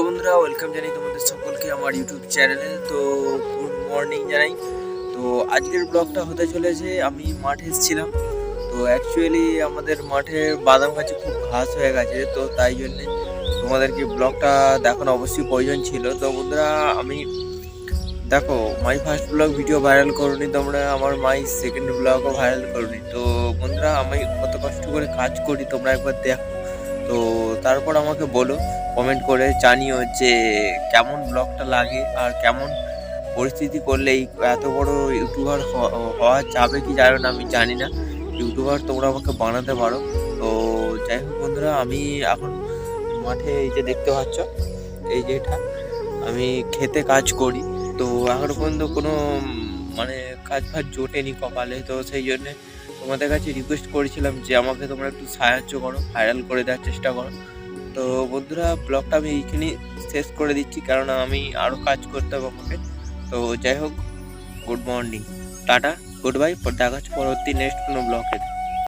বন্ধুরা ওয়েলকাম জানাই তোমাদের সকলকে আমার ইউটিউব চ্যানেলে। তো গুড মর্নিং জানাই। তো আজকের ব্লগটা হতে চলেছে, আমি মাঠে এসেছিলাম। তো অ্যাকচুয়ালি আমাদের মাঠে বাদাম গাছে খুব ঘাস হয়ে গেছে, তো তাই জন্যে তোমাদেরকে ব্লগটা দেখানো অবশ্যই প্রয়োজন ছিল। তো বন্ধুরা আমি দেখো, my first blog video viral করুনি তোমরা, আমার মাই সেকেন্ড ব্লগও ভাইরাল করুনি। তো বন্ধুরা আমি কত কষ্ট করে কাজ করি তোমরা একবার দেখো। তো তারপর আমাকে বলো, কমেন্ট করে জানিও যে কেমন ব্লগটা লাগে আর কেমন পরিস্থিতি করলে এই এত বড় ইউটিউবার হওয়া যাবে কি যাবে না আমি জানি না। ইউটিউবার তোমরা আমাকে বানাতে পারো। তো যাই হোক বন্ধুরা, আমি এখন মাঠে এই যে দেখতে পাচ্ছ, এই যে এটা আমি খেতে কাজ করি। তো এখনো পর্যন্ত কোনো মানে কাজ ফাজ জোটেনি কপালে, তো সেই জন্যে তোমাদের কাছে রিকোয়েস্ট করেছিলাম যে আমাকে তোমরা একটু সাহায্য করো, ভাইরাল করে দেওয়ার চেষ্টা করো। তো বন্ধুরা ব্লগটা আমি এইখানেই শেষ করে দিচ্ছি, কারণ আমি আরও কাজ করতে হবে আমাকে। তো যাই হোক, good morning, tata, good bye, দেখা হচ্ছে পরবর্তী নেক্সট কোনো ব্লগে।